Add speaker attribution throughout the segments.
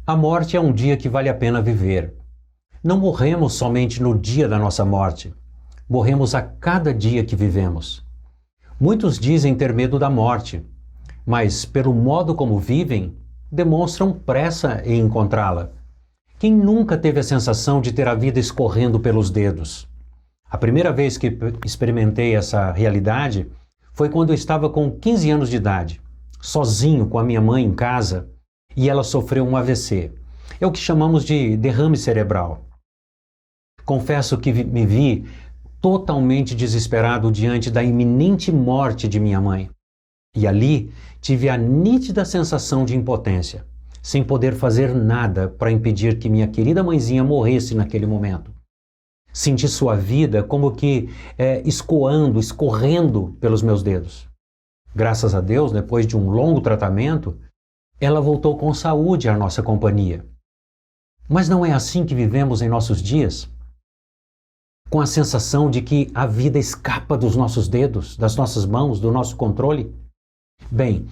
Speaker 1: A morte é um dia que vale a pena viver. Não morremos somente no dia da nossa morte. Morremos a cada dia que vivemos. Muitos dizem ter medo da morte, mas pelo modo como vivem, demonstram pressa em encontrá-la. Quem nunca teve a sensação de ter a vida escorrendo pelos dedos? A primeira vez que experimentei essa realidade foi quando eu estava com 15 anos de idade, sozinho com a minha mãe em casa, e ela sofreu um AVC. É o que chamamos de derrame cerebral. Confesso que me vi totalmente desesperado diante da iminente morte de minha mãe. E ali tive a nítida sensação de impotência, sem poder fazer nada para impedir que minha querida mãezinha morresse naquele momento. Senti sua vida como que escorrendo pelos meus dedos. Graças a Deus, depois de um longo tratamento, ela voltou com saúde à nossa companhia. Mas não é assim que vivemos em nossos dias? Com a sensação de que a vida escapa dos nossos dedos, das nossas mãos, do nosso controle? Bem,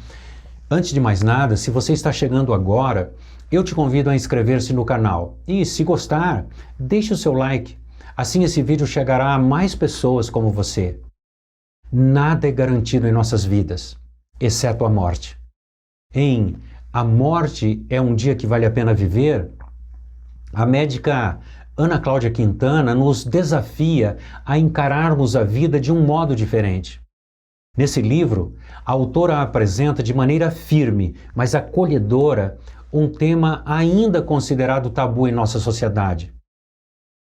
Speaker 1: antes de mais nada, se você está chegando agora, eu te convido a inscrever-se no canal. E, se gostar, deixe o seu like. Assim esse vídeo chegará a mais pessoas como você. Nada é garantido em nossas vidas, exceto a morte. Em A Morte é um Dia que Vale a Pena Viver, a médica Ana Cláudia Quintana nos desafia a encararmos a vida de um modo diferente. Nesse livro, a autora apresenta de maneira firme, mas acolhedora, um tema ainda considerado tabu em nossa sociedade.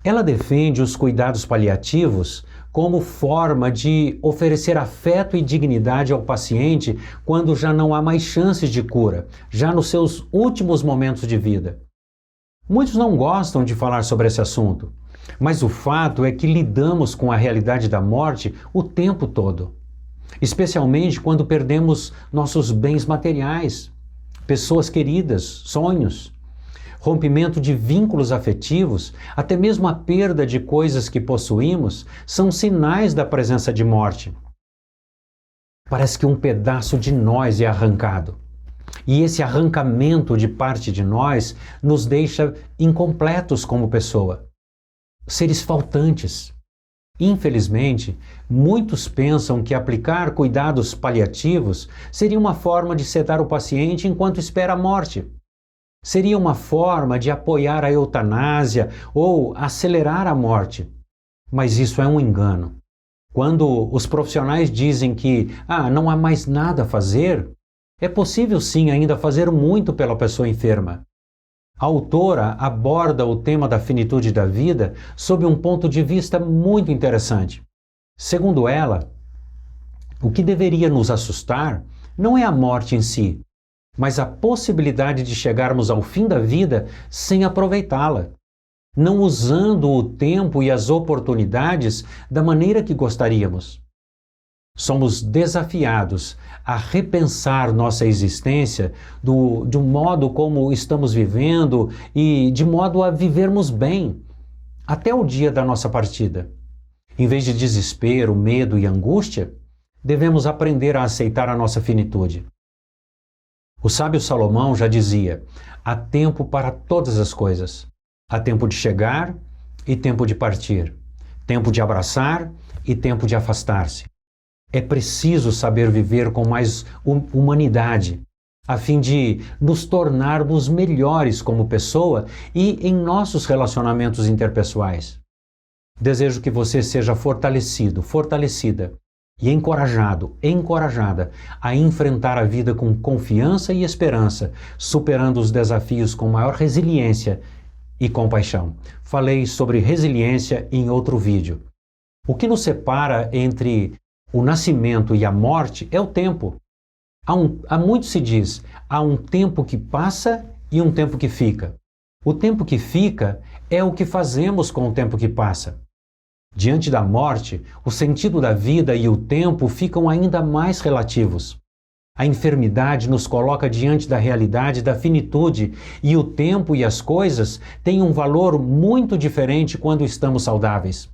Speaker 1: Ela defende os cuidados paliativos como forma de oferecer afeto e dignidade ao paciente quando já não há mais chances de cura, já nos seus últimos momentos de vida. Muitos não gostam de falar sobre esse assunto, mas o fato é que lidamos com a realidade da morte o tempo todo, especialmente quando perdemos nossos bens materiais, pessoas queridas, sonhos, rompimento de vínculos afetivos, até mesmo a perda de coisas que possuímos, são sinais da presença de morte. Parece que um pedaço de nós é arrancado. E esse arrancamento de parte de nós nos deixa incompletos como pessoa, seres faltantes. Infelizmente, muitos pensam que aplicar cuidados paliativos seria uma forma de sedar o paciente enquanto espera a morte. Seria uma forma de apoiar a eutanásia ou acelerar a morte. Mas isso é um engano. Quando os profissionais dizem que não há mais nada a fazer, é possível sim ainda fazer muito pela pessoa enferma. A autora aborda o tema da finitude da vida sob um ponto de vista muito interessante. Segundo ela, o que deveria nos assustar não é a morte em si, mas a possibilidade de chegarmos ao fim da vida sem aproveitá-la, não usando o tempo e as oportunidades da maneira que gostaríamos. Somos desafiados a repensar nossa existência de um modo como estamos vivendo e de modo a vivermos bem até o dia da nossa partida. Em vez de desespero, medo e angústia, devemos aprender a aceitar a nossa finitude. O sábio Salomão já dizia: há tempo para todas as coisas. Há tempo de chegar e tempo de partir. Tempo de abraçar e tempo de afastar-se. É preciso saber viver com mais humanidade, a fim de nos tornarmos melhores como pessoa e em nossos relacionamentos interpessoais. Desejo que você seja fortalecido, fortalecida e encorajada a enfrentar a vida com confiança e esperança, superando os desafios com maior resiliência e compaixão. Falei sobre resiliência em outro vídeo. O que nos separa entre o nascimento e a morte é o tempo. Há muito se diz, há um tempo que passa e um tempo que fica. O tempo que fica é o que fazemos com o tempo que passa. Diante da morte, o sentido da vida e o tempo ficam ainda mais relativos. A enfermidade nos coloca diante da realidade da finitude e o tempo e as coisas têm um valor muito diferente quando estamos saudáveis.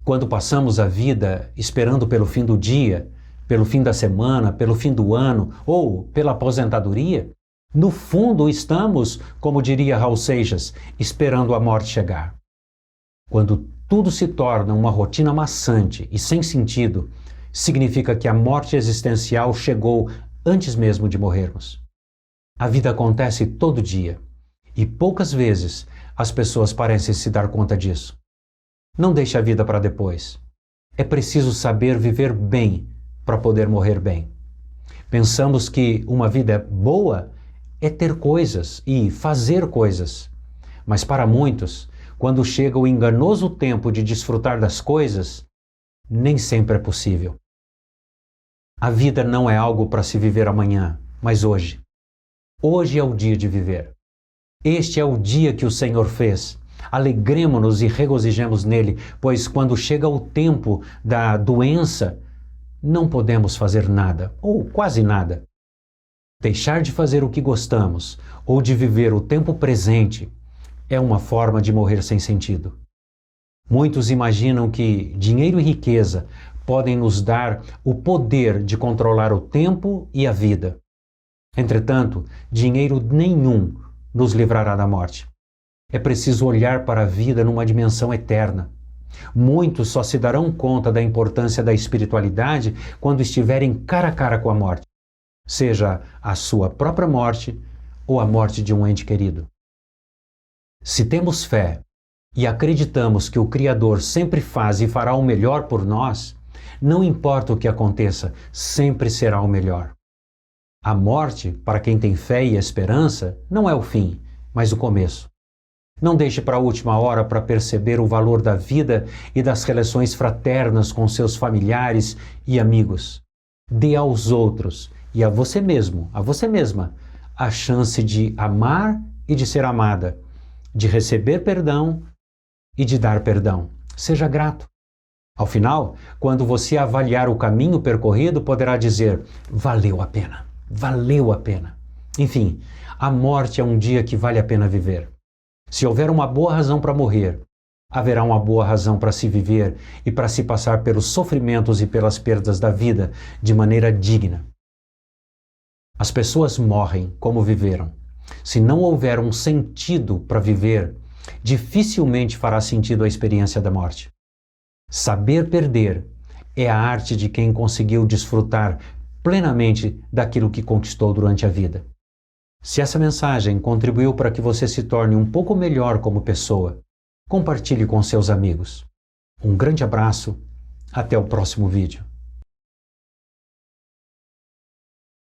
Speaker 1: Quando passamos a vida esperando pelo fim do dia, pelo fim da semana, pelo fim do ano ou pela aposentadoria, No fundo, estamos, como diria Raul Seixas, esperando a morte chegar. Quando tudo se torna uma rotina maçante e sem sentido, significa que a morte existencial chegou antes mesmo de morrermos. A vida acontece todo dia e poucas vezes as pessoas parecem se dar conta disso. Não deixe a vida para depois. É preciso saber viver bem para poder morrer bem. Pensamos que uma vida boa é ter coisas e fazer coisas. Mas para muitos, quando chega o enganoso tempo de desfrutar das coisas, nem sempre é possível. A vida não é algo para se viver amanhã, mas hoje. Hoje é o dia de viver. Este é o dia que o Senhor fez. Alegremo-nos e regozijemos nele, pois quando chega o tempo da doença, não podemos fazer nada, ou quase nada. Deixar de fazer o que gostamos, ou de viver o tempo presente, é uma forma de morrer sem sentido. Muitos imaginam que dinheiro e riqueza podem nos dar o poder de controlar o tempo e a vida. Entretanto, dinheiro nenhum nos livrará da morte. É preciso olhar para a vida numa dimensão eterna. Muitos só se darão conta da importância da espiritualidade quando estiverem cara a cara com a morte, seja a sua própria morte ou a morte de um ente querido. Se temos fé e acreditamos que o Criador sempre faz e fará o melhor por nós, não importa o que aconteça, sempre será o melhor. A morte, para quem tem fé e esperança, não é o fim, mas o começo. Não deixe para a última hora para perceber o valor da vida e das relações fraternas com seus familiares e amigos. Dê aos outros e a você mesmo, a você mesma, a chance de amar e de ser amada, de receber perdão e de dar perdão. Seja grato. Ao final, quando você avaliar o caminho percorrido, poderá dizer: valeu a pena, valeu a pena. Enfim, a morte é um dia que vale a pena viver. Se houver uma boa razão para morrer, haverá uma boa razão para se viver e para se passar pelos sofrimentos e pelas perdas da vida de maneira digna. As pessoas morrem como viveram. Se não houver um sentido para viver, dificilmente fará sentido a experiência da morte. Saber perder é a arte de quem conseguiu desfrutar plenamente daquilo que conquistou durante a vida. Se essa mensagem contribuiu para que você se torne um pouco melhor como pessoa, compartilhe com seus amigos. Um grande abraço, até o próximo vídeo.